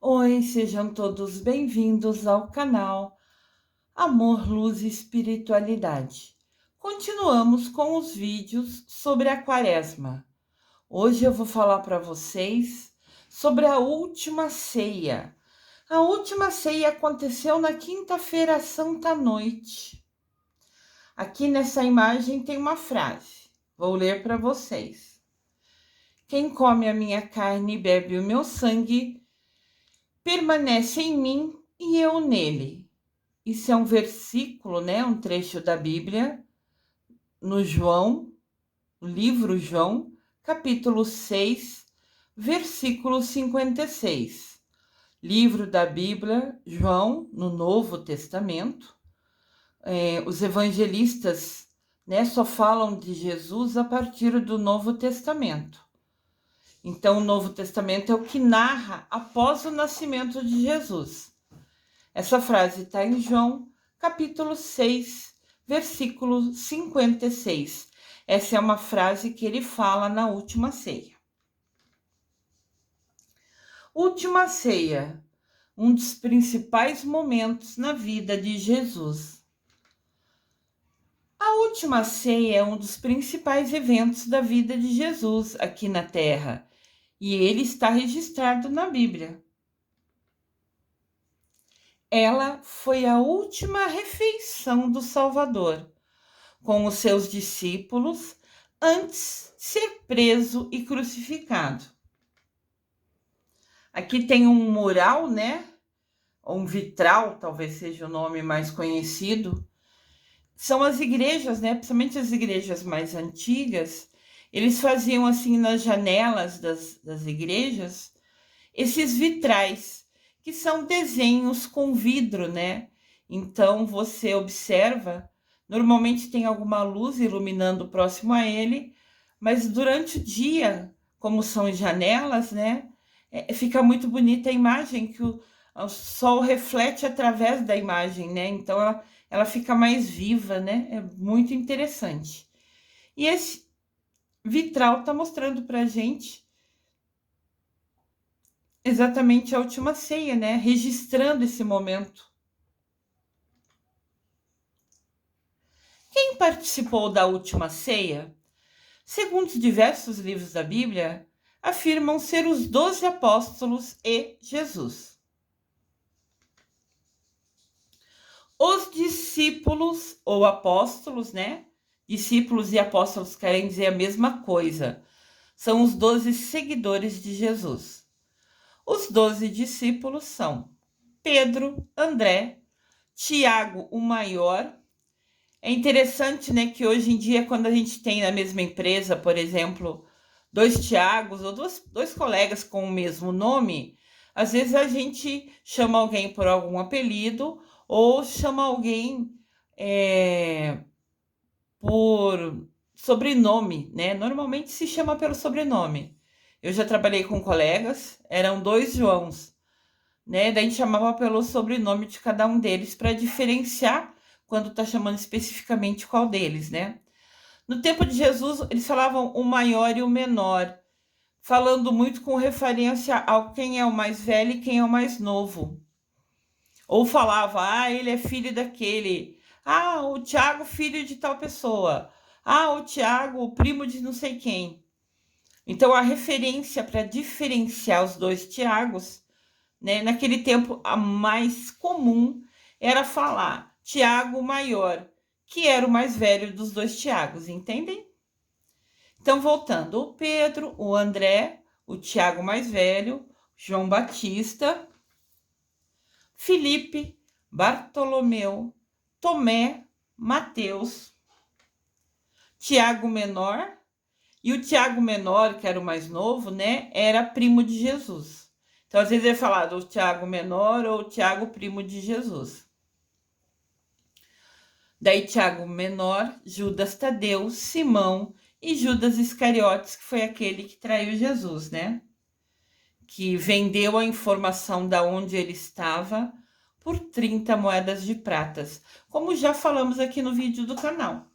Oi, sejam todos bem-vindos ao canal Amor, Luz e Espiritualidade. Continuamos com os vídeos sobre a Quaresma. Hoje eu vou falar para vocês sobre a última ceia. A última ceia aconteceu na quinta-feira santa à noite. Aqui nessa imagem tem uma frase. Vou ler para vocês. Quem come a minha carne e bebe o meu sangue permanece em mim e eu nele. Isso é um versículo, né? Um trecho da Bíblia, no livro João, capítulo 6, versículo 56. Livro da Bíblia, João, no Novo Testamento. Os evangelistas, né, só falam de Jesus a partir do Novo Testamento. Então, o Novo Testamento é o que narra após o nascimento de Jesus. Essa frase está em João, capítulo 6, versículo 56. Essa é uma frase que ele fala na última ceia. Última ceia, um dos principais momentos na vida de Jesus. A última ceia é um dos principais eventos da vida de Jesus aqui na Terra, e ele está registrado na Bíblia. Ela foi a última refeição do Salvador com os seus discípulos antes de ser preso e crucificado. Aqui tem um mural, né? Ou um vitral, talvez seja o nome mais conhecido. São as igrejas, né? Principalmente as igrejas mais antigas. Eles faziam assim nas janelas das igrejas esses vitrais, que são desenhos com vidro, né? Então você observa, normalmente tem alguma luz iluminando próximo a ele, mas durante o dia, como são janelas, né? Fica muito bonita a imagem que o sol reflete através da imagem, né? Então ela fica mais viva, né? É muito interessante. E esse vitral está mostrando para a gente exatamente a última ceia, né? Registrando esse momento. Quem participou da última ceia, segundo diversos livros da Bíblia, afirmam ser os 12 apóstolos e Jesus. Os discípulos ou apóstolos, né? Discípulos e apóstolos querem dizer a mesma coisa. São os 12 seguidores de Jesus. Os 12 discípulos são Pedro, André, Tiago, o maior. É interessante, né, que hoje em dia, quando a gente tem na mesma empresa, por exemplo, dois Tiagos ou dois colegas com o mesmo nome, às vezes a gente chama alguém por algum apelido ou chama alguém por sobrenome, né? Normalmente se chama pelo sobrenome. Eu já trabalhei com colegas, eram dois Joãos, né? Daí a gente chamava pelo sobrenome de cada um deles para diferenciar quando tá chamando especificamente qual deles, né? No tempo de Jesus, eles falavam o maior e o menor, falando muito com referência a quem é o mais velho e quem é o mais novo. Ou falava, ele é filho daquele. O Tiago, filho de tal pessoa. O Tiago, o primo de não sei quem. Então, a referência para diferenciar os dois Tiagos, né, naquele tempo, a mais comum era falar Tiago maior, que era o mais velho dos dois Tiagos, entendem? Então, voltando, o Pedro, o André, o Tiago mais velho, João Batista, Felipe, Bartolomeu, Tomé, Mateus, Tiago menor, e o Tiago menor, que era o mais novo, né, era primo de Jesus. Então, às vezes é falado o Tiago menor ou o Tiago primo de Jesus. Daí Tiago menor, Judas Tadeu, Simão e Judas Iscariotes, que foi aquele que traiu Jesus, né? Que vendeu a informação da onde ele estava por 30 moedas de pratas, como já falamos aqui no vídeo do canal.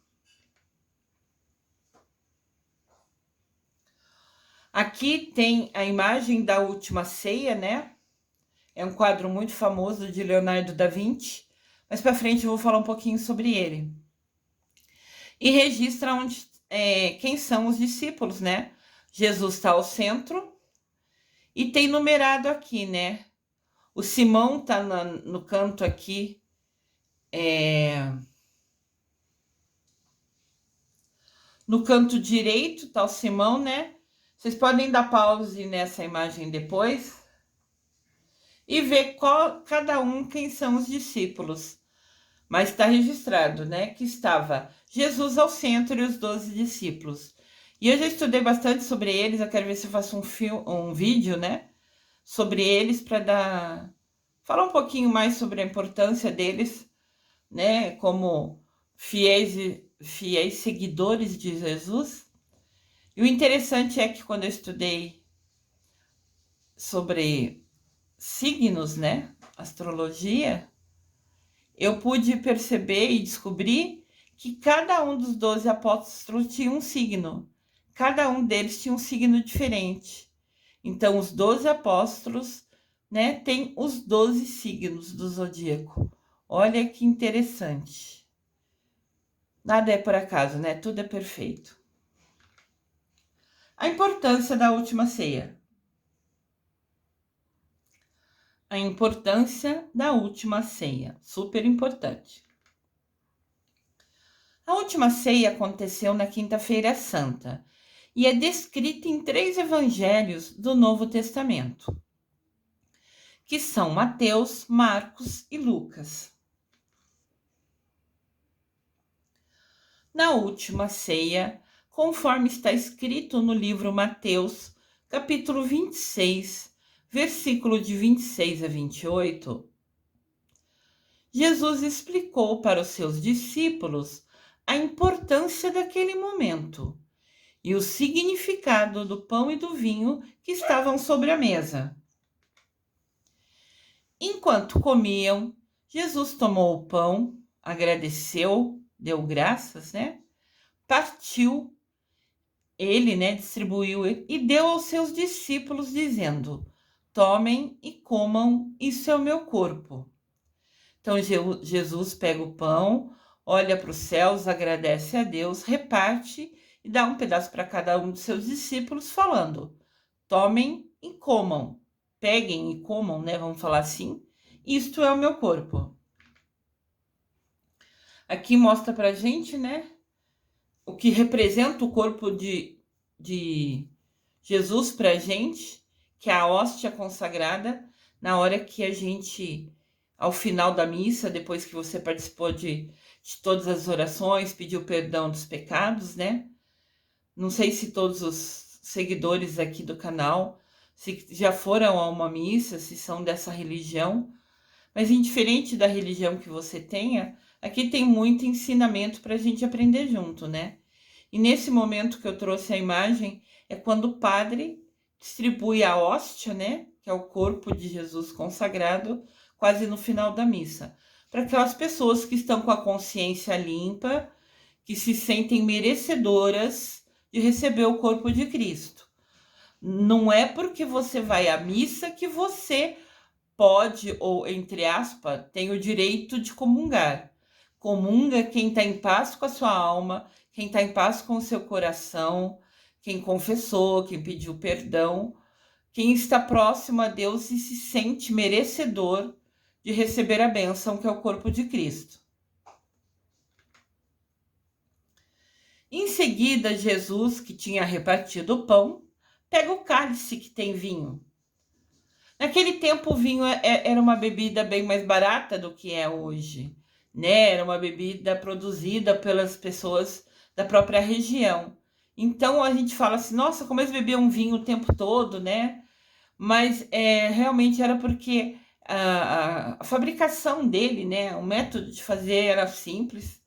Aqui tem a imagem da última ceia, né? É um quadro muito famoso de Leonardo da Vinci, mas para frente eu vou falar um pouquinho sobre ele. E registra quem são os discípulos, né? Jesus está ao centro e tem numerado aqui, né? O Simão está no canto aqui, no canto direito está o Simão, né? Vocês podem dar pause nessa imagem depois e ver cada um quem são os discípulos. Mas está registrado, né, que estava Jesus ao centro e os 12 discípulos. E eu já estudei bastante sobre eles, eu quero ver se eu faço um vídeo, né, sobre eles para falar um pouquinho mais sobre a importância deles, né, como fiéis seguidores de Jesus. E o interessante é que quando eu estudei sobre signos, né, astrologia, eu pude perceber e descobrir que cada um dos 12 apóstolos tinha um signo. Cada um deles tinha um signo diferente. Então, os 12 apóstolos, né, têm os 12 signos do zodíaco. Olha que interessante. Nada é por acaso, né? Tudo é perfeito. A importância da última ceia. A importância da última ceia. Super importante. A última ceia aconteceu na Quinta-feira Santa e é descrita em 3 evangelhos do Novo Testamento, que são Mateus, Marcos e Lucas. Na última ceia, conforme está escrito no livro Mateus, capítulo 26, versículo de 26 a 28, Jesus explicou para os seus discípulos a importância daquele momento e o significado do pão e do vinho que estavam sobre a mesa. Enquanto comiam, Jesus tomou o pão, agradeceu, deu graças, né? Partiu, ele, né, distribuiu e deu aos seus discípulos, dizendo: tomem e comam, isso é o meu corpo. Então Jesus pega o pão, olha para os céus, agradece a Deus, reparte e dá um pedaço para cada um dos seus discípulos, falando: tomem e comam, peguem e comam, né? Vamos falar assim. Isto é o meu corpo. Aqui mostra para a gente, né? O que representa o corpo de Jesus para a gente, que é a hóstia consagrada, na hora que a gente, ao final da missa, depois que você participou de todas as orações, pediu perdão dos pecados, né? Não sei se todos os seguidores aqui do canal, se já foram a uma missa, se são dessa religião, mas indiferente da religião que você tenha, aqui tem muito ensinamento para a gente aprender junto, né? E nesse momento que eu trouxe a imagem, é quando o padre distribui a hóstia, né? Que é o corpo de Jesus consagrado, quase no final da missa. Para aquelas pessoas que estão com a consciência limpa, que se sentem merecedoras de receber o corpo de Cristo. Não é porque você vai à missa que você pode, ou entre aspas, tem o direito de comungar. Comunga quem está em paz com a sua alma, quem está em paz com o seu coração, quem confessou, quem pediu perdão, quem está próximo a Deus e se sente merecedor de receber a bênção que é o corpo de Cristo. Em seguida, Jesus, que tinha repartido o pão, pega o cálice que tem vinho. Naquele tempo, o vinho era uma bebida bem mais barata do que é hoje, né? Era uma bebida produzida pelas pessoas da própria região. Então, a gente fala assim, nossa, como eles bebiam vinho o tempo todo, né? Mas realmente era porque a fabricação dele, né? O método de fazer era simples.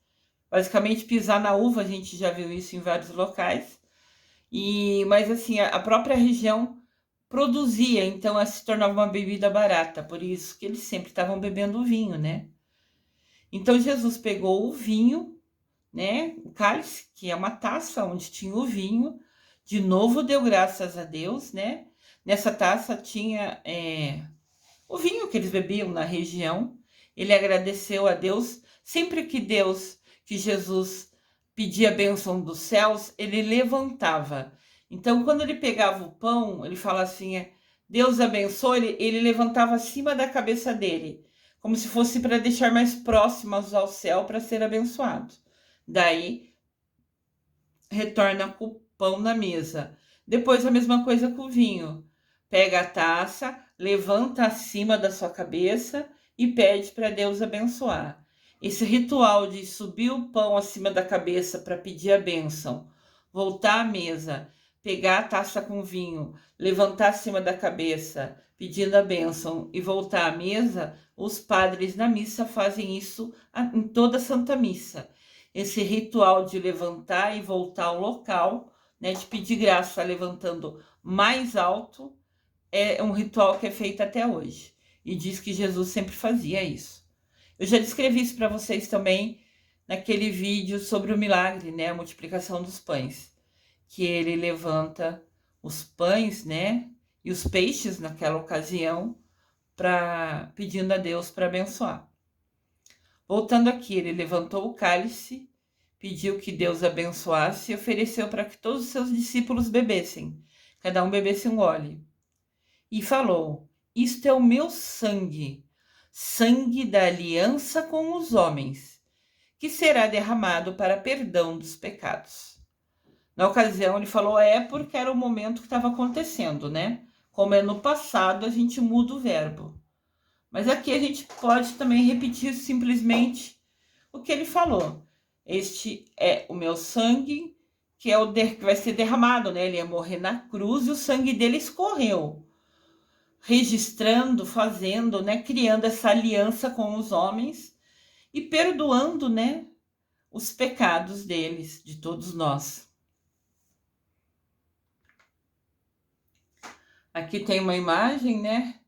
Basicamente, pisar na uva, a gente já viu isso em vários locais. Mas assim, a própria região produzia, então ela se tornava uma bebida barata, por isso que eles sempre estavam bebendo vinho, né? Então Jesus pegou o vinho, né? O cálice, que é uma taça onde tinha o vinho, de novo deu graças a Deus, né? Nessa taça tinha o vinho que eles bebiam na região. Ele agradeceu a Deus. Sempre que Jesus pedia a bênção dos céus, ele levantava. Então, quando ele pegava o pão, ele fala assim, Deus abençoe, ele levantava acima da cabeça dele, como se fosse para deixar mais próximas ao céu para ser abençoado. Daí, retorna com o pão na mesa. Depois, a mesma coisa com o vinho. Pega a taça, levanta acima da sua cabeça e pede para Deus abençoar. Esse ritual de subir o pão acima da cabeça para pedir a bênção, voltar à mesa, pegar a taça com vinho, levantar acima da cabeça, pedindo a bênção e voltar à mesa, os padres na missa fazem isso em toda a Santa Missa. Esse ritual de levantar e voltar ao local, né, de pedir graça levantando mais alto, é um ritual que é feito até hoje. E diz que Jesus sempre fazia isso. Eu já descrevi isso para vocês também naquele vídeo sobre o milagre, né, a multiplicação dos pães, que ele levanta os pães, né, e os peixes naquela ocasião, pedindo a Deus para abençoar. Voltando aqui, ele levantou o cálice, pediu que Deus abençoasse e ofereceu para que todos os seus discípulos bebessem, cada um bebesse um gole. E falou: isto é o meu sangue, sangue da aliança com os homens, que será derramado para perdão dos pecados. Na ocasião, ele falou porque era o momento que estava acontecendo, né? Como é no passado, a gente muda o verbo. Mas aqui a gente pode também repetir simplesmente o que ele falou. Este é o meu sangue, que que vai ser derramado, né? Ele ia morrer na cruz e o sangue dele escorreu, registrando, fazendo, né? Criando essa aliança com os homens e perdoando, né? Os pecados deles, de todos nós. Aqui tem uma imagem, né?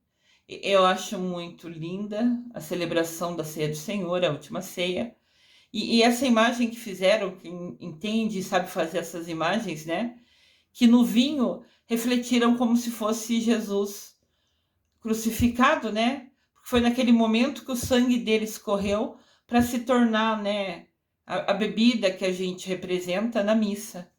Eu acho muito linda a celebração da Ceia do Senhor, a última ceia. E essa imagem que fizeram, quem entende e sabe fazer essas imagens, né? Que no vinho refletiram como se fosse Jesus crucificado, né? Porque foi naquele momento que o sangue dele escorreu para se tornar, né, a bebida que a gente representa na missa.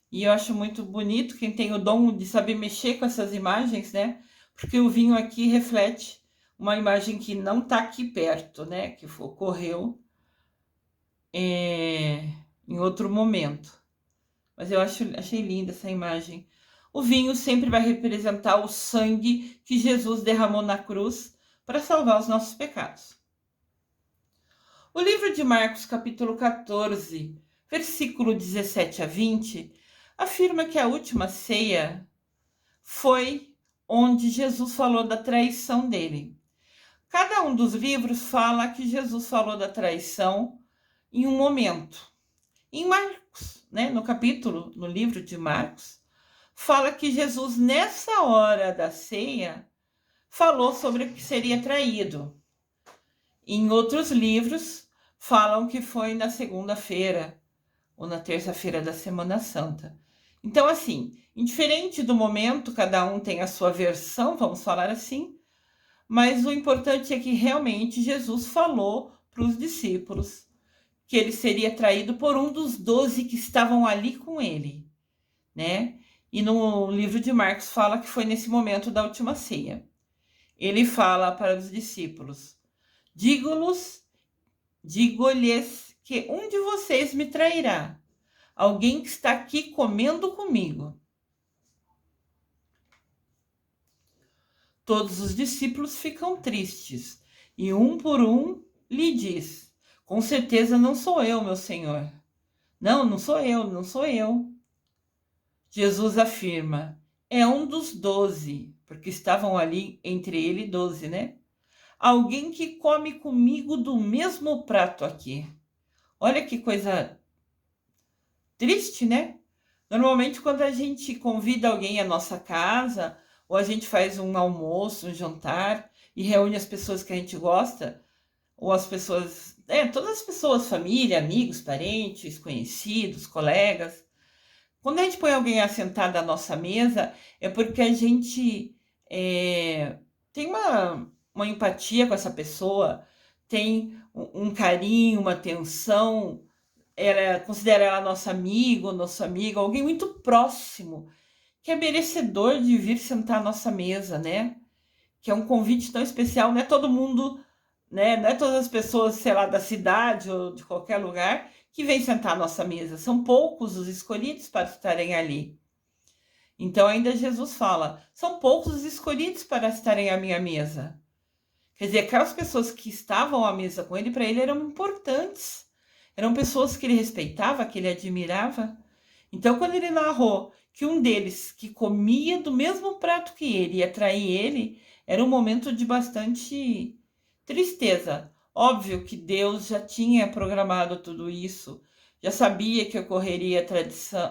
E eu acho muito bonito quem tem o dom de saber mexer com essas imagens, né? Porque o vinho aqui reflete uma imagem que não está aqui perto, né? Que ocorreu em outro momento. Mas eu achei linda essa imagem. O vinho sempre vai representar o sangue que Jesus derramou na cruz para salvar os nossos pecados. O livro de Marcos, capítulo 14, versículo 17 a 20, afirma que a última ceia foi onde Jesus falou da traição dele. Cada um dos livros fala que Jesus falou da traição em um momento. Em Marcos, né, no livro de Marcos, fala que Jesus, nessa hora da ceia, falou sobre o que seria traído. Em outros livros, falam que foi na segunda-feira ou na terça-feira da Semana Santa. Então, assim, indiferente do momento, cada um tem a sua versão, vamos falar assim, mas o importante é que realmente Jesus falou para os discípulos que ele seria traído por um dos 12 que estavam ali com ele, né? E no livro de Marcos fala que foi nesse momento da última ceia. Ele fala para os discípulos: digo-lhes que um de vocês me trairá, alguém que está aqui comendo comigo. Todos os discípulos ficam tristes e um por um lhe diz: com certeza não sou eu, meu Senhor. Não, não sou eu, não sou eu. Jesus afirma: é um dos 12, porque estavam ali entre ele e 12, né? Alguém que come comigo do mesmo prato aqui. Olha que coisa triste, né? Normalmente, quando a gente convida alguém à nossa casa, ou a gente faz um almoço, um jantar, e reúne as pessoas que a gente gosta, ou as pessoas, todas as pessoas, família, amigos, parentes, conhecidos, colegas. Quando a gente põe alguém assentado à nossa mesa, é porque a gente tem uma empatia com essa pessoa, tem um carinho, uma atenção, ela considera ela nosso amigo, nossa amiga, alguém muito próximo, que é merecedor de vir sentar à nossa mesa, né? Que é um convite tão especial, não é todo mundo, né? Não é todas as pessoas, sei lá, da cidade ou de qualquer lugar que vem sentar à nossa mesa. São poucos os escolhidos para estarem ali. Então ainda Jesus fala, são poucos os escolhidos para estarem à minha mesa. Quer dizer, aquelas pessoas que estavam à mesa com ele, para ele eram importantes. Eram pessoas que ele respeitava, que ele admirava. Então, quando ele narrou que um deles que comia do mesmo prato que ele ia trair ele, era um momento de bastante tristeza. Óbvio que Deus já tinha programado tudo isso, já sabia que ocorreria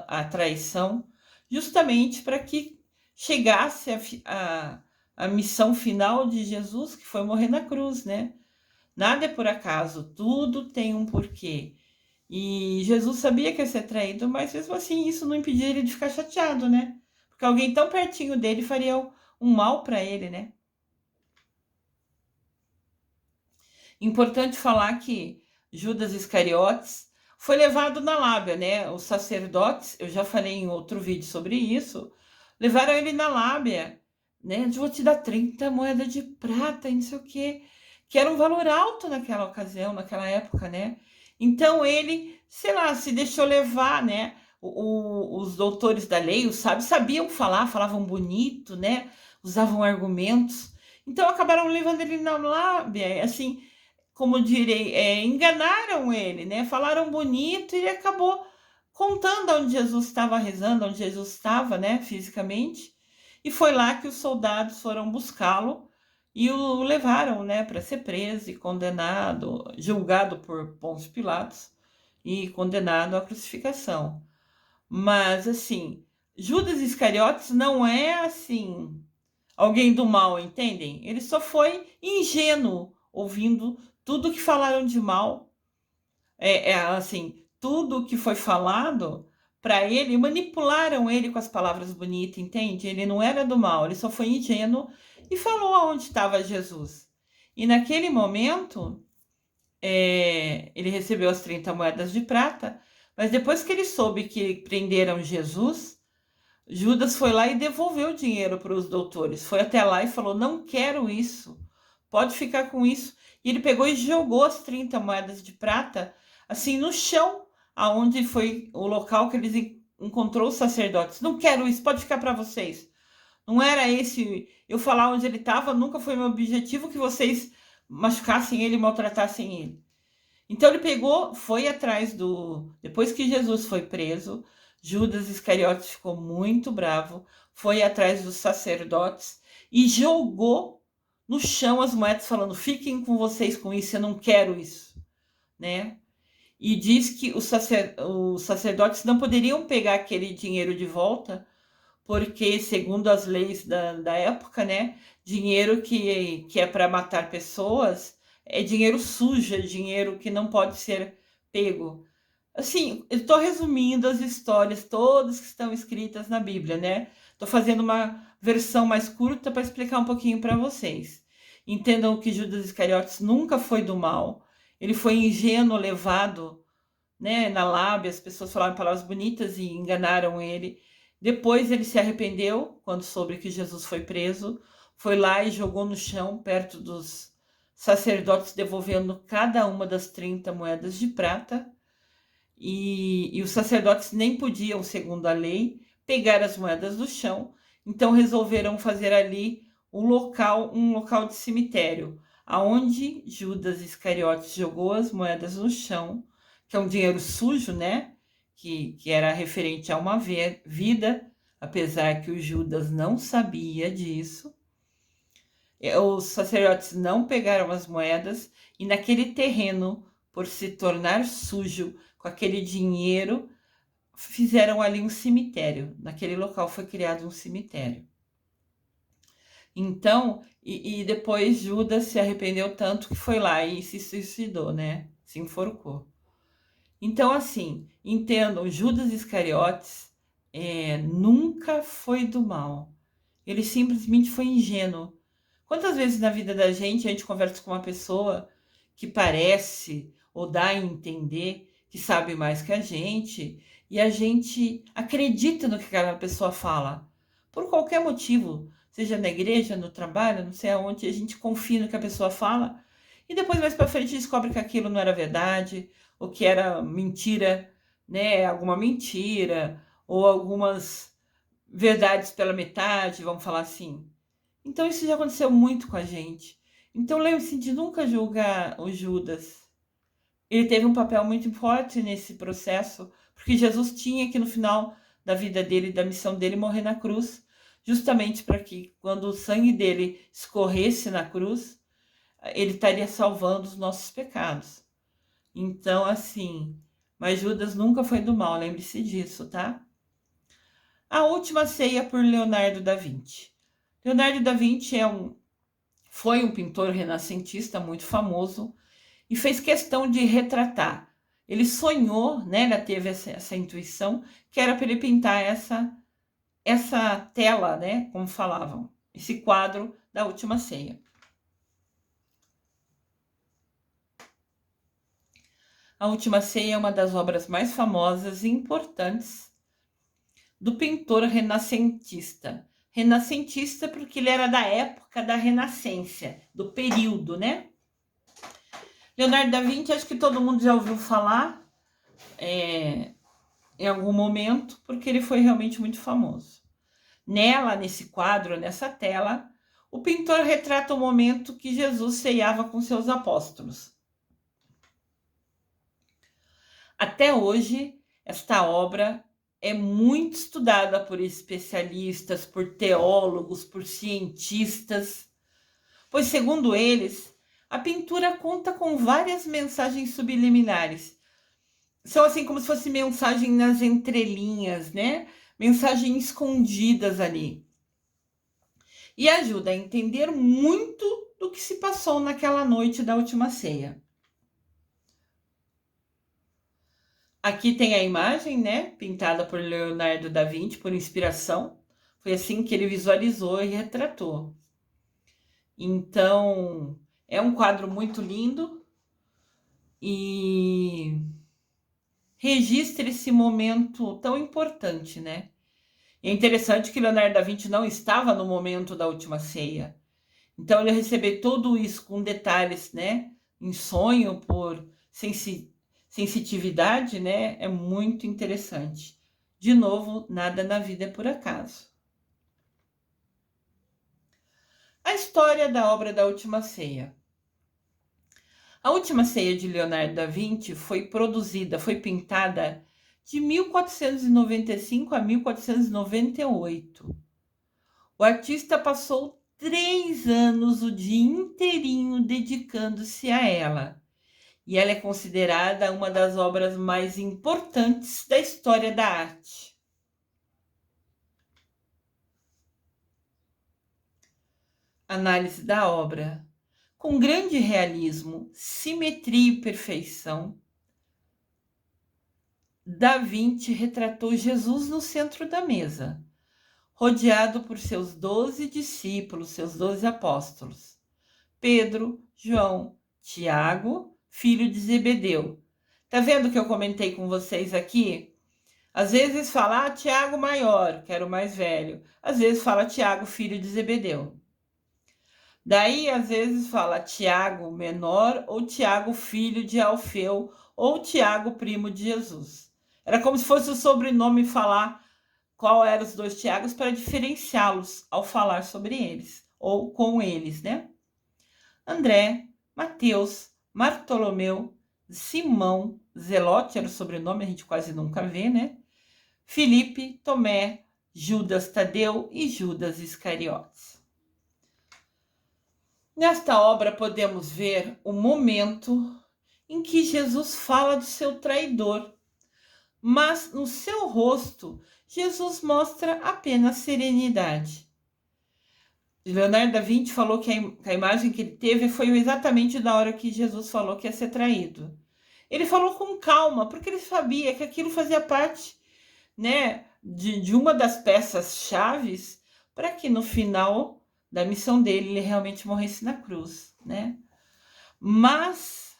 a traição, justamente para que chegasse a missão final de Jesus, que foi morrer na cruz, né? Nada é por acaso, tudo tem um porquê. E Jesus sabia que ia ser traído, mas mesmo assim isso não impedia ele de ficar chateado, né? Porque alguém tão pertinho dele faria um mal para ele, né? Importante falar que Judas Iscariotes foi levado na lábia, né? Os sacerdotes, eu já falei em outro vídeo sobre isso, levaram ele na lábia, né? Eu vou te dar 30 moedas de prata e não sei o quê, que era um valor alto naquela ocasião, naquela época, né? Então ele, sei lá, se deixou levar, né? Os doutores da lei, os sábios, sabiam falar, falavam bonito, né? Usavam argumentos. Então acabaram levando ele na lábia, assim, como direi, enganaram ele, né? Falaram bonito e ele acabou contando onde Jesus estava rezando, onde Jesus estava, né, fisicamente. E foi lá que os soldados foram buscá-lo e o levaram, né, para ser preso e condenado, julgado por Pôncio Pilatos e condenado à crucificação. Mas assim, Judas Iscariotes não é assim alguém do mal, entendem? Ele só foi ingênuo ouvindo tudo que falaram de mal, assim, tudo que foi falado para ele, manipularam ele com as palavras bonitas, entende? Ele não era do mal, ele só foi ingênuo e falou aonde estava Jesus. E naquele momento, ele recebeu as 30 moedas de prata, mas depois que ele soube que prenderam Jesus, Judas foi lá e devolveu o dinheiro para os doutores. Foi até lá e falou: não quero isso, pode ficar com isso. E ele pegou e jogou as 30 moedas de prata assim no chão, aonde foi o local que eles encontrou os sacerdotes. Não quero isso, pode ficar para vocês. Não era esse eu falar onde ele estava, nunca foi meu objetivo que vocês machucassem ele, maltratassem ele. Então ele pegou, foi atrás do. Depois que Jesus foi preso, Judas Iscariotes ficou muito bravo, foi atrás dos sacerdotes e jogou no chão as moedas, falando: fiquem com vocês com isso, eu não quero isso, né? E diz que os sacerdotes não poderiam pegar aquele dinheiro de volta, porque, segundo as leis da época, né, dinheiro que é para matar pessoas é dinheiro sujo, é dinheiro que não pode ser pego. Assim, eu estou resumindo as histórias todas que estão escritas na Bíblia, né? Estou fazendo uma versão mais curta para explicar um pouquinho para vocês. Entendam que Judas Iscariotes nunca foi do mal. Ele foi ingênuo, levado, né, na lábia, as pessoas falaram palavras bonitas e enganaram ele. Depois ele se arrependeu quando soube que Jesus foi preso, foi lá e jogou no chão perto dos sacerdotes, devolvendo cada uma das 30 moedas de prata. E os sacerdotes nem podiam, segundo a lei, pegar as moedas do chão, então resolveram fazer ali um local de cemitério, aonde Judas Iscariotes jogou as moedas no chão, que é um dinheiro sujo, né? Que era referente a uma vida, apesar que o Judas não sabia disso. Os sacerdotes não pegaram as moedas e naquele terreno, por se tornar sujo com aquele dinheiro, fizeram ali um cemitério. Naquele local foi criado um cemitério. Então, e depois Judas se arrependeu tanto que foi lá e se suicidou, né? Se enforcou. Então, assim, entendam, Judas Iscariotes nunca foi do mal. Ele simplesmente foi ingênuo. Quantas vezes na vida da gente a gente conversa com uma pessoa que parece ou dá a entender que sabe mais que a gente e a gente acredita no que aquela pessoa fala, por qualquer motivo, seja na igreja, no trabalho, não sei aonde, a gente confia no que a pessoa fala e depois mais para frente descobre que aquilo não era verdade, ou que era mentira, né? Alguma mentira, ou algumas verdades pela metade, vamos falar assim. Então isso já aconteceu muito com a gente. Então lembre-se de nunca julgar o Judas. Ele teve um papel muito forte nesse processo, porque Jesus tinha que no final da vida dele, da missão dele, morrer na cruz, justamente para que quando o sangue dele escorresse na cruz, ele estaria salvando os nossos pecados. Então, assim, mas Judas nunca foi do mal, lembre-se disso, tá? A Última Ceia por Leonardo da Vinci. Leonardo da Vinci foi um pintor renascentista muito famoso e fez questão de retratar. Ele sonhou, né? Ele teve essa intuição que era para ele pintar essa tela, né? Como falavam, esse quadro da Última Ceia. A Última Ceia é uma das obras mais famosas e importantes do pintor renascentista. Renascentista porque ele era da época da Renascença, do período, né? Leonardo da Vinci, acho que todo mundo já ouviu falar em algum momento, porque ele foi realmente muito famoso. Nesse quadro, nessa tela, o pintor retrata o momento que Jesus ceiava com seus apóstolos. Até hoje, esta obra é muito estudada por especialistas, por teólogos, por cientistas, pois, segundo eles, a pintura conta com várias mensagens subliminares. São assim como se fosse mensagem nas entrelinhas, né? Mensagens escondidas ali. E ajuda a entender muito do que se passou naquela noite da Última Ceia. Aqui tem a imagem, né, pintada por Leonardo da Vinci, por inspiração. Foi assim que ele visualizou e retratou. Então, é um quadro muito lindo e registra esse momento tão importante, né? É interessante que Leonardo da Vinci não estava no momento da Última Ceia. Então, ele recebeu tudo isso com detalhes, né? Em sonho, por sensitividade, né? É muito interessante. De novo, nada na vida é por acaso. A história da obra da Última Ceia. A Última Ceia de Leonardo da Vinci foi pintada de 1495 a 1498. O artista passou 3 anos o dia inteirinho dedicando-se a ela. E ela é considerada uma das obras mais importantes da história da arte. Análise da obra. Com grande realismo, simetria e perfeição, Da Vinci retratou Jesus no centro da mesa, rodeado por seus 12 discípulos, seus 12 apóstolos. Pedro, João, Tiago, filho de Zebedeu. Tá vendo que eu comentei com vocês aqui? Às vezes fala Tiago maior, que era o mais velho. Às vezes fala Tiago, filho de Zebedeu. Daí, às vezes fala Tiago menor ou Tiago, filho de Alfeu ou Tiago, primo de Jesus. Era como se fosse o sobrenome falar qual eram os 2 Tiagos para diferenciá-los ao falar sobre eles, ou com eles, né? André, Mateus, Bartolomeu, Simão, Zelote era o sobrenome, a gente quase nunca vê, né? Filipe, Tomé, Judas Tadeu e Judas Iscariotes. Nesta obra podemos ver o momento em que Jesus fala do seu traidor, mas no seu rosto Jesus mostra apenas serenidade. Leonardo da Vinci falou que a imagem que ele teve foi exatamente da hora que Jesus falou que ia ser traído. Ele falou com calma, porque ele sabia que aquilo fazia parte, né, de uma das peças chaves para que no final da missão dele, ele realmente morresse na cruz, né? Mas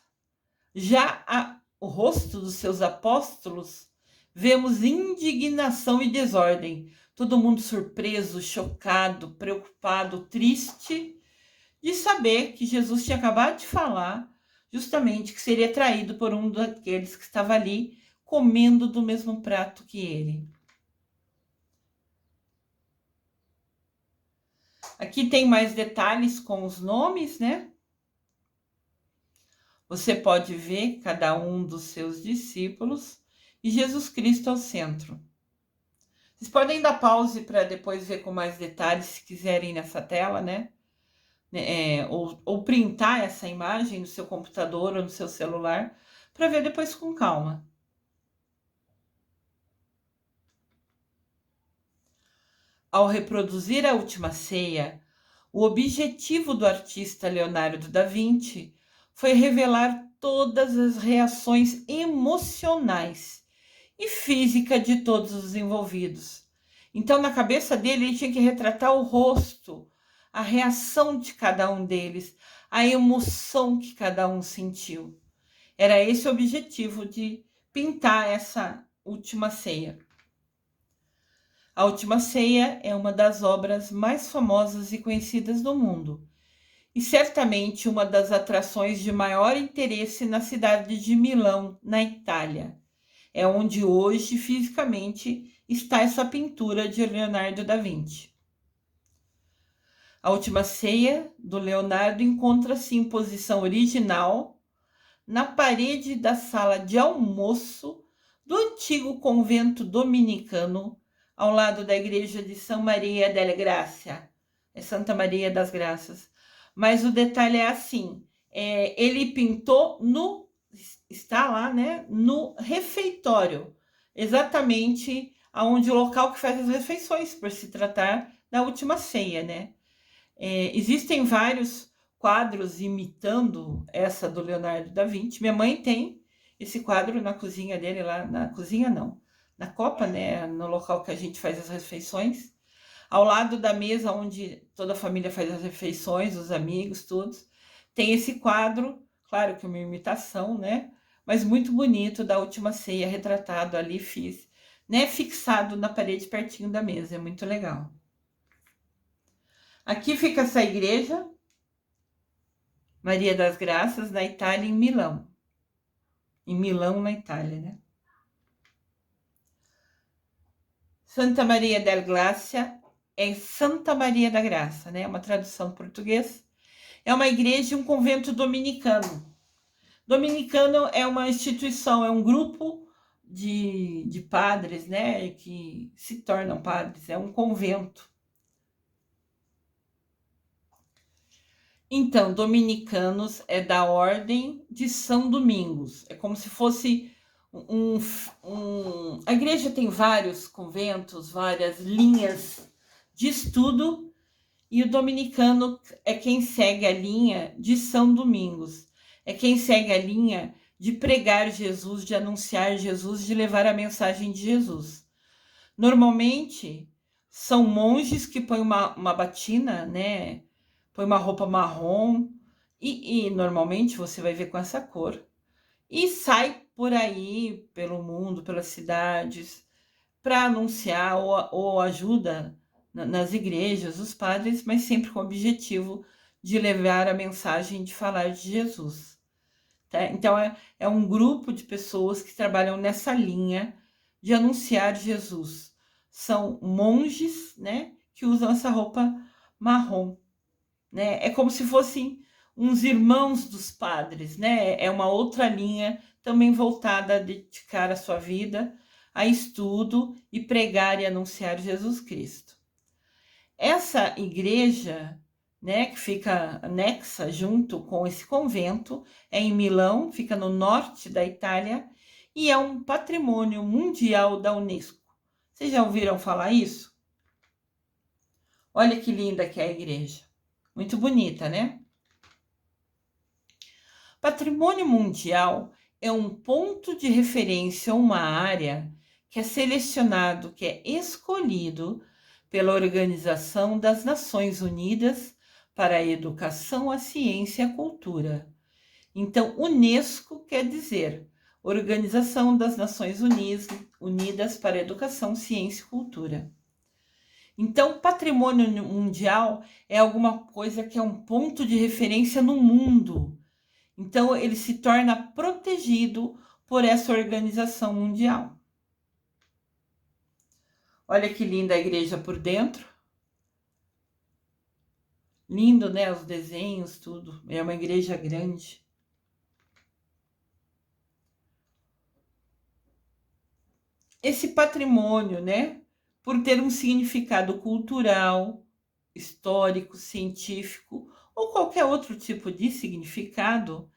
já o rosto dos seus apóstolos, vemos indignação e desordem. Todo mundo surpreso, chocado, preocupado, triste de saber que Jesus tinha acabado de falar justamente que seria traído por um daqueles que estava ali comendo do mesmo prato que ele. Aqui tem mais detalhes com os nomes, né? Você pode ver cada um dos seus discípulos e Jesus Cristo ao centro. Vocês podem dar pause para depois ver com mais detalhes, se quiserem, nessa tela, né? Ou printar essa imagem no seu computador ou no seu celular, para ver depois com calma. Ao reproduzir a Última Ceia, o objetivo do artista Leonardo da Vinci foi revelar todas as reações emocionais e físicas de todos os envolvidos. Então, na cabeça dele, ele tinha que retratar o rosto, a reação de cada um deles, a emoção que cada um sentiu. Era esse o objetivo de pintar essa Última Ceia. A Última Ceia é uma das obras mais famosas e conhecidas do mundo, e certamente uma das atrações de maior interesse na cidade de Milão, na Itália. É onde hoje, fisicamente, está essa pintura de Leonardo da Vinci. A Última Ceia, do Leonardo, encontra-se em posição original na parede da sala de almoço do antigo convento dominicano, ao lado da igreja de São Maria delle Grazie, é Santa Maria das Graças. Mas o detalhe é assim, ele pintou está lá, né, no refeitório, exatamente aonde o local que faz as refeições, por se tratar da Última Ceia, né? Existem vários quadros imitando essa do Leonardo da Vinci. Minha mãe tem esse quadro na cozinha dele, lá na cozinha não, na copa, né, no local que a gente faz as refeições, ao lado da mesa onde toda a família faz as refeições, os amigos, todos, tem esse quadro, claro que é uma imitação, né, mas muito bonito, da Última Ceia, retratado ali, né, fixado na parede pertinho da mesa, é muito legal. Aqui fica essa igreja, Maria das Graças, na Itália, em Milão. Em Milão, na Itália, né? Santa Maria del Grazia é Santa Maria da Graça, né? Uma tradução portuguesa. É uma igreja e um convento dominicano. Dominicano é uma instituição, é um grupo de padres, né? Que se tornam padres, é um convento. Então, dominicanos é da Ordem de São Domingos. É como se fosse a igreja tem vários conventos, várias linhas de estudo, e o dominicano é quem segue a linha de São Domingos. É quem segue a linha de pregar Jesus, de anunciar Jesus, de levar a mensagem de Jesus. Normalmente, são monges que põem uma batina, né? Põe uma roupa marrom e normalmente você vai ver com essa cor. E sai por aí, pelo mundo, pelas cidades, para anunciar ou ajuda nas igrejas, os padres, mas sempre com o objetivo de levar a mensagem de falar de Jesus. Tá? Então, é um grupo de pessoas que trabalham nessa linha de anunciar Jesus. São monges, né, que usam essa roupa marrom. Né? É como se fossem uns irmãos dos padres, né? É uma outra linha também voltada a dedicar a sua vida a estudo e pregar e anunciar Jesus Cristo. Essa igreja, né, que fica anexa junto com esse convento, é em Milão, fica no norte da Itália e é um patrimônio mundial da Unesco. Vocês já ouviram falar isso? Olha que linda que é a igreja. Muito bonita, né? Patrimônio mundial é um ponto de referência, uma área que é selecionado, que é escolhido pela Organização das Nações Unidas para a Educação, a Ciência e a Cultura. Então, Unesco quer dizer Organização das Nações Unidas para a Educação, Ciência e Cultura. Então, patrimônio mundial é alguma coisa que é um ponto de referência no mundo. Então, ele se torna protegido por essa organização mundial. Olha que linda a igreja por dentro. Lindo, né? Os desenhos, tudo. É uma igreja grande. Esse patrimônio, né? Por ter um significado cultural, histórico, científico ou qualquer outro tipo de significado,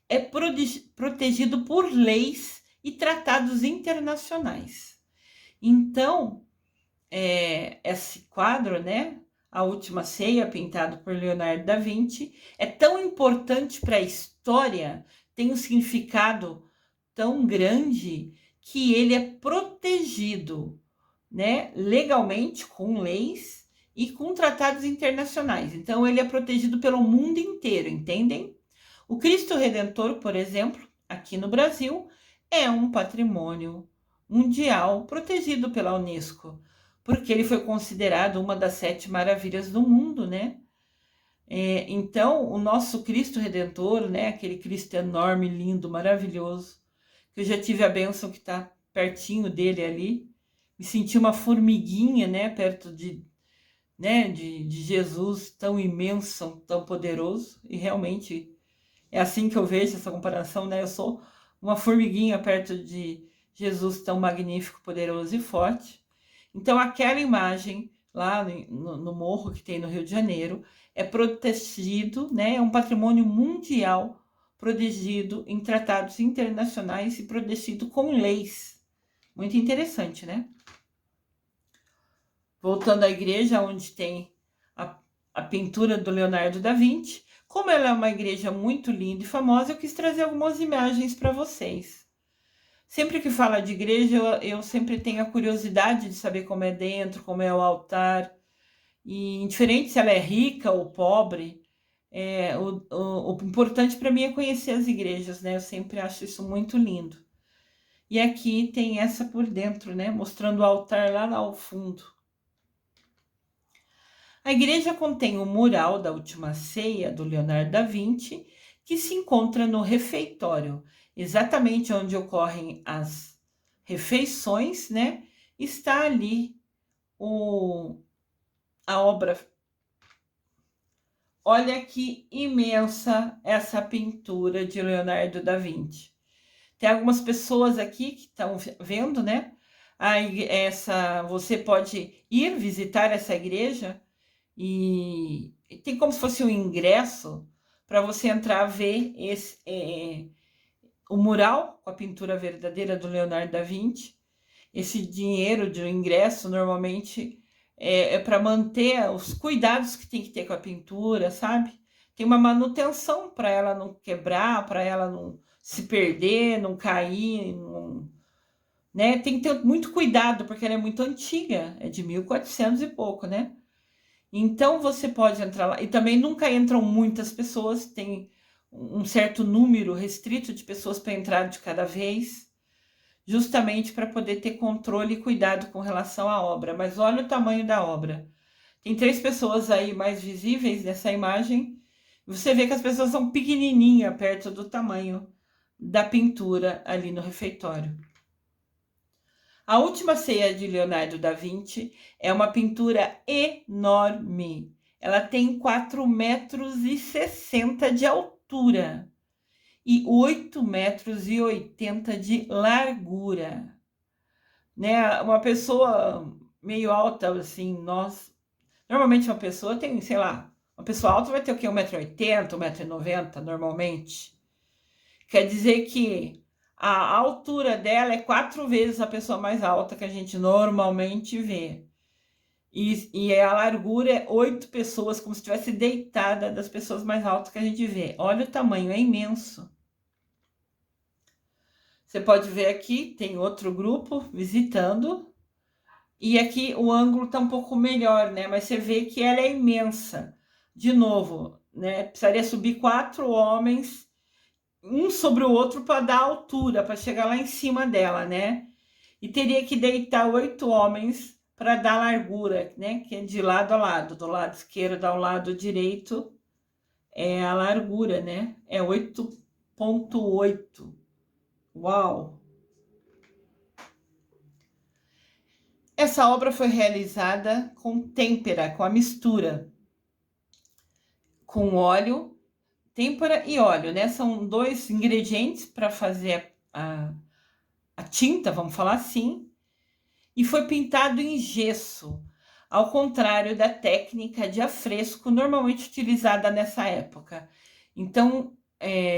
é protegido por leis e tratados internacionais. Então, esse quadro, né, A Última Ceia, pintado por Leonardo da Vinci, é tão importante para a história, tem um significado tão grande que ele é protegido, né, legalmente com leis e com tratados internacionais. Então, ele é protegido pelo mundo inteiro, entendem? O Cristo Redentor, por exemplo, aqui no Brasil, é um patrimônio mundial protegido pela Unesco, porque ele foi considerado uma das 7 maravilhas do mundo, né? Então, o nosso Cristo Redentor, né? Aquele Cristo enorme, lindo, maravilhoso, que eu já tive a bênção que está pertinho dele ali, me senti uma formiguinha, né? Perto de Jesus, tão imenso, tão poderoso, e realmente é assim que eu vejo essa comparação, né? Eu sou uma formiguinha perto de Jesus tão magnífico, poderoso e forte. Então, aquela imagem lá no morro que tem no Rio de Janeiro é protegido, né? É um patrimônio mundial protegido em tratados internacionais e protegido com leis. Muito interessante, né? Voltando à igreja, onde tem a pintura do Leonardo da Vinci. Como ela é uma igreja muito linda e famosa, eu quis trazer algumas imagens para vocês. Sempre que fala de igreja, eu sempre tenho a curiosidade de saber como é dentro, como é o altar. E indiferente se ela é rica ou pobre, o importante para mim é conhecer as igrejas, né? Eu sempre acho isso muito lindo. E aqui tem essa por dentro, né? Mostrando o altar lá ao fundo. A igreja contém o mural da Última Ceia, do Leonardo da Vinci, que se encontra no refeitório, exatamente onde ocorrem as refeições, né? Está ali a obra. Olha que imensa essa pintura de Leonardo da Vinci. Tem algumas pessoas aqui que estão vendo, né? Você pode ir visitar essa igreja e tem como se fosse um ingresso para você entrar ver o mural com a pintura verdadeira do Leonardo da Vinci. Esse dinheiro de ingresso normalmente é para manter os cuidados que tem que ter com a pintura, sabe? Tem uma manutenção para ela não quebrar, para ela não se perder, não cair, né? Tem que ter muito cuidado, porque ela é muito antiga, é de 1400 e pouco, né? Então você pode entrar lá, e também nunca entram muitas pessoas, tem um certo número restrito de pessoas para entrar de cada vez, justamente para poder ter controle e cuidado com relação à obra. Mas olha o tamanho da obra. Tem 3 pessoas aí mais visíveis nessa imagem. Você vê que as pessoas são pequenininhas perto do tamanho da pintura ali no refeitório. A Última Ceia de Leonardo da Vinci é uma pintura enorme. Ela tem 4,60 metros de altura e 8,80 metros de largura. Né? Uma pessoa meio alta, assim, normalmente uma pessoa tem, sei lá, uma pessoa alta vai ter o quê? 1,80 m, 1,90 m normalmente. Quer dizer que a altura dela é 4 vezes a pessoa mais alta que a gente normalmente vê. E a largura é 8 pessoas, como se estivesse deitada das pessoas mais altas que a gente vê. Olha o tamanho, é imenso. Você pode ver aqui, tem outro grupo visitando. E aqui o ângulo tá um pouco melhor, né? Mas você vê que ela é imensa. De novo, né? Precisaria subir 4 homens, um sobre o outro, para dar altura, para chegar lá em cima dela, né? E teria que deitar 8 homens para dar largura, né? Que é de lado a lado, do lado esquerdo ao lado direito é a largura, né? É 8,8. Uau! Essa obra foi realizada com têmpera, com a mistura, com óleo, têmpera e óleo, né? São 2 ingredientes para fazer a tinta, vamos falar assim, e foi pintado em gesso, ao contrário da técnica de afresco normalmente utilizada nessa época. Então,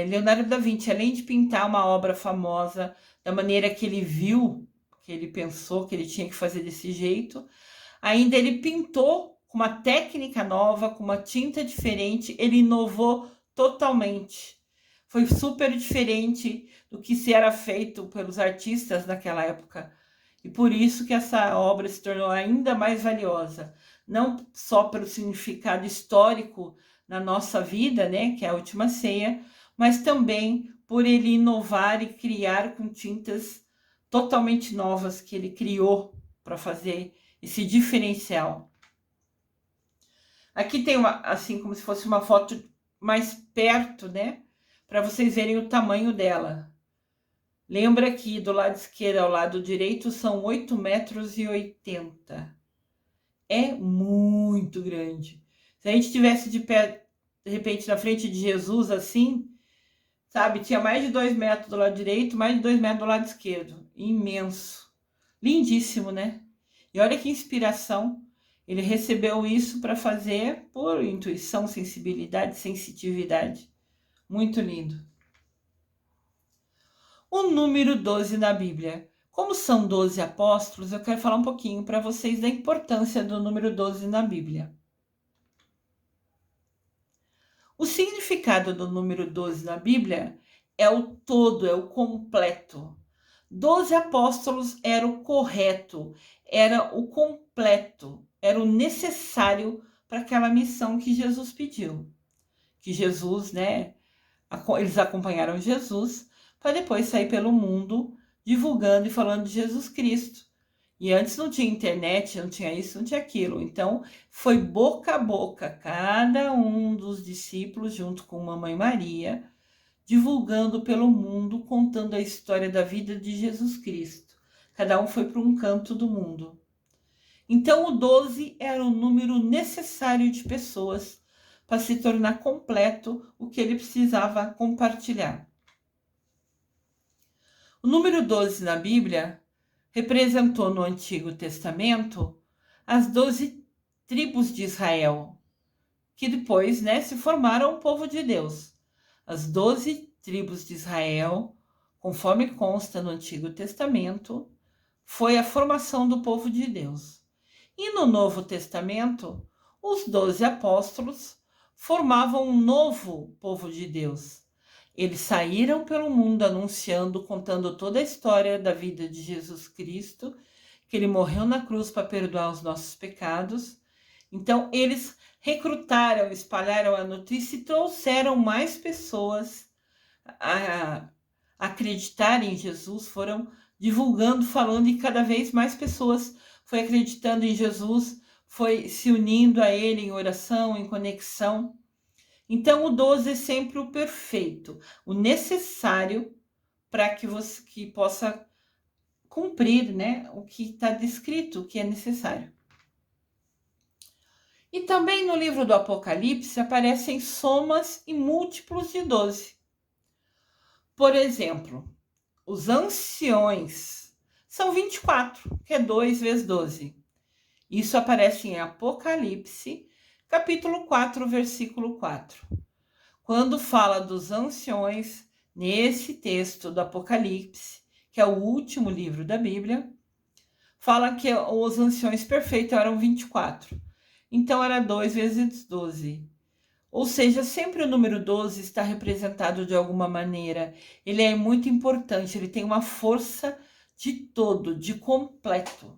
Leonardo da Vinci, além de pintar uma obra famosa da maneira que ele viu, que ele pensou que ele tinha que fazer desse jeito, ainda ele pintou com uma técnica nova, com uma tinta diferente, ele inovou totalmente. Foi super diferente do que se era feito pelos artistas naquela época. E por isso que essa obra se tornou ainda mais valiosa, não só pelo significado histórico na nossa vida, né, que é a Última Ceia, mas também por ele inovar e criar com tintas totalmente novas que ele criou para fazer esse diferencial. Aqui tem uma, assim, como se fosse uma foto mais perto, né, para vocês verem o tamanho dela. Lembra que do lado esquerdo ao lado direito são 8,80 metros. É muito grande. Se a gente tivesse de pé, de repente, na frente de Jesus assim, sabe? Tinha mais de 2 metros do lado direito, mais de 2 metros do lado esquerdo. Imenso. Lindíssimo, né? E olha que inspiração. Ele recebeu isso para fazer por intuição, sensibilidade, sensitividade. Muito lindo. O número 12 na Bíblia. Como são 12 apóstolos, eu quero falar um pouquinho para vocês da importância do número 12 na Bíblia. O significado do número 12 na Bíblia é o todo, é o completo. 12 apóstolos era o correto, era o completo, era o necessário para aquela missão que Jesus pediu. Que Jesus, né, eles acompanharam Jesus para depois sair pelo mundo divulgando e falando de Jesus Cristo. E antes não tinha internet, não tinha isso, não tinha aquilo. Então foi boca a boca, cada um dos discípulos, junto com Mamãe Maria, divulgando pelo mundo, contando a história da vida de Jesus Cristo. Cada um foi para um canto do mundo. Então o 12 era o número necessário de pessoas para se tornar completo o que ele precisava compartilhar. O número 12 na Bíblia representou no Antigo Testamento as 12 tribos de Israel, que depois, né, se formaram o povo de Deus. As 12 tribos de Israel, conforme consta no Antigo Testamento, foi a formação do povo de Deus. E no Novo Testamento, os 12 apóstolos formavam um novo povo de Deus. Eles saíram pelo mundo anunciando, contando toda a história da vida de Jesus Cristo, que ele morreu na cruz para perdoar os nossos pecados. Então, eles recrutaram, espalharam a notícia e trouxeram mais pessoas a acreditar em Jesus, foram divulgando, falando, e cada vez mais pessoas foi acreditando em Jesus, foi se unindo a ele em oração, em conexão. Então, o 12 é sempre o perfeito, o necessário para que você possa cumprir, né, o que está descrito, o que é necessário. E também no livro do Apocalipse aparecem somas e múltiplos de 12. Por exemplo, os anciões são 24, que é 2 vezes 12. Isso aparece em Apocalipse, capítulo 4, versículo 4. Quando fala dos anciões, nesse texto do Apocalipse, que é o último livro da Bíblia, fala que os anciões perfeitos eram 24. Então era 2 vezes 12. Ou seja, sempre o número 12 está representado de alguma maneira. Ele é muito importante, ele tem uma força de todo, de completo.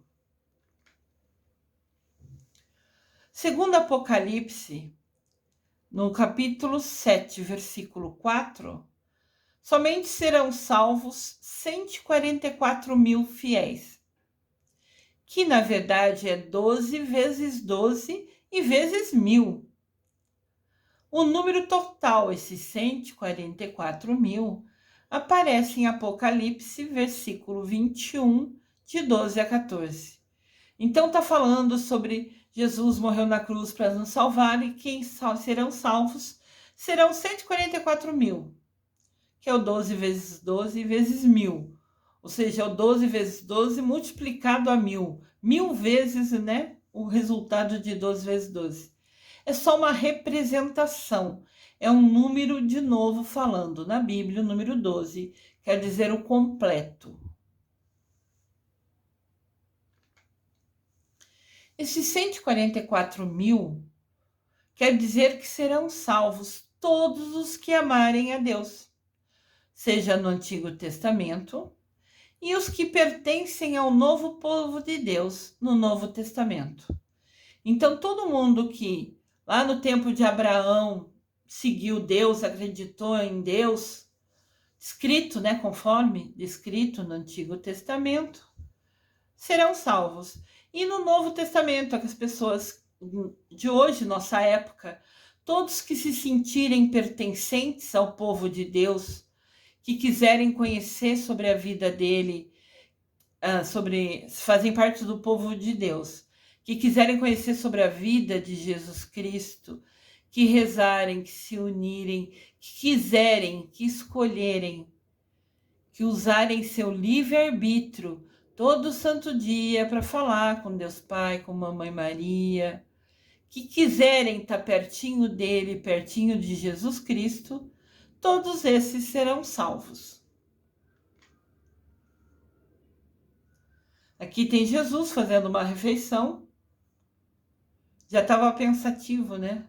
Segundo Apocalipse, no capítulo 7, versículo 4, somente serão salvos 144 mil fiéis, que na verdade é 12 vezes 12 e vezes 1000. O número total, esses 144 mil, aparece em Apocalipse, versículo 21, de 12 a 14. Então está falando sobre Jesus morreu na cruz para nos salvar e quem serão salvos serão 144 mil, que é o 12 vezes 12 vezes 1000. Ou seja, é o 12 vezes 12 multiplicado a 1000. 1000 vezes, né? O resultado de 12 vezes 12. É só uma representação. É um número, de novo, falando na Bíblia, o número 12, quer dizer o completo. Esses 144 mil quer dizer que serão salvos todos os que amarem a Deus, seja no Antigo Testamento, e os que pertencem ao novo povo de Deus no Novo Testamento. Então, todo mundo que lá no tempo de Abraão seguiu Deus, acreditou em Deus, escrito, né, conforme descrito no Antigo Testamento, serão salvos. E no Novo Testamento, as pessoas de hoje, nossa época, todos que se sentirem pertencentes ao povo de Deus, que quiserem conhecer sobre a vida dele, fazem parte do povo de Deus, que quiserem conhecer sobre a vida de Jesus Cristo, que rezarem, que se unirem, que quiserem, que escolherem, que usarem seu livre-arbítrio todo santo dia para falar com Deus Pai, com Mamãe Maria, que quiserem estar pertinho dele, pertinho de Jesus Cristo, todos esses serão salvos. Aqui tem Jesus fazendo uma refeição. Já estava pensativo, né?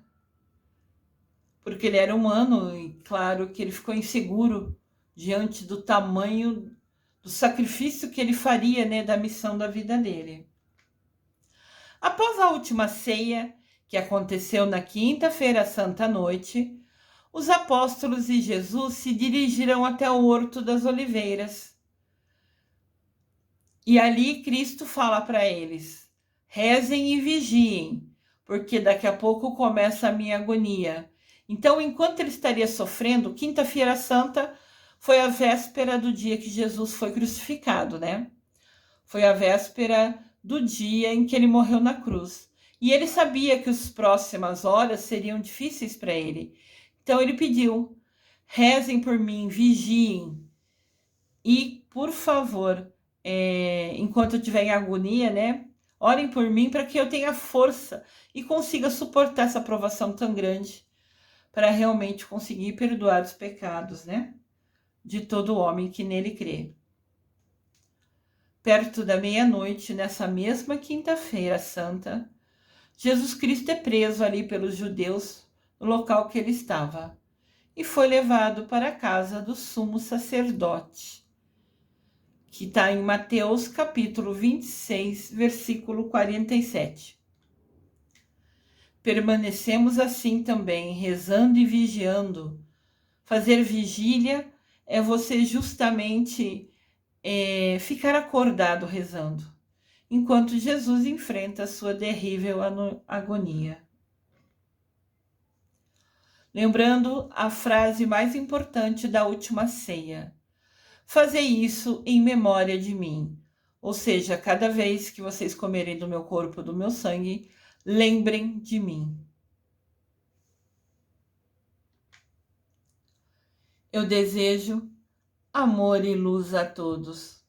Porque ele era humano e claro que ele ficou inseguro diante do tamanho do sacrifício que ele faria, né, da missão da vida dele. Após a última ceia, que aconteceu na quinta-feira santa à noite, os apóstolos e Jesus se dirigiram até o Horto das Oliveiras. E ali Cristo fala para eles: rezem e vigiem, porque daqui a pouco começa a minha agonia. Então, enquanto ele estaria sofrendo, quinta-feira santa foi a véspera do dia que Jesus foi crucificado, né? Foi a véspera do dia em que ele morreu na cruz. E ele sabia que as próximas horas seriam difíceis para ele. Então ele pediu: rezem por mim, vigiem. E, por favor, enquanto eu estiver em agonia, né? Orem por mim para que eu tenha força e consiga suportar essa provação tão grande para realmente conseguir perdoar os pecados, né? De todo homem que nele crê. Perto da meia-noite, nessa mesma quinta-feira santa, Jesus Cristo é preso ali pelos judeus no local que ele estava e foi levado para a casa do sumo sacerdote, que está em Mateus capítulo 26, versículo 47. Permanecemos assim também, rezando e vigiando. Fazer vigília é você justamente ficar acordado rezando, enquanto Jesus enfrenta a sua terrível agonia. Lembrando a frase mais importante da última ceia: fazei isso em memória de mim. Ou seja, cada vez que vocês comerem do meu corpo, do meu sangue, lembrem de mim. Eu desejo amor e luz a todos.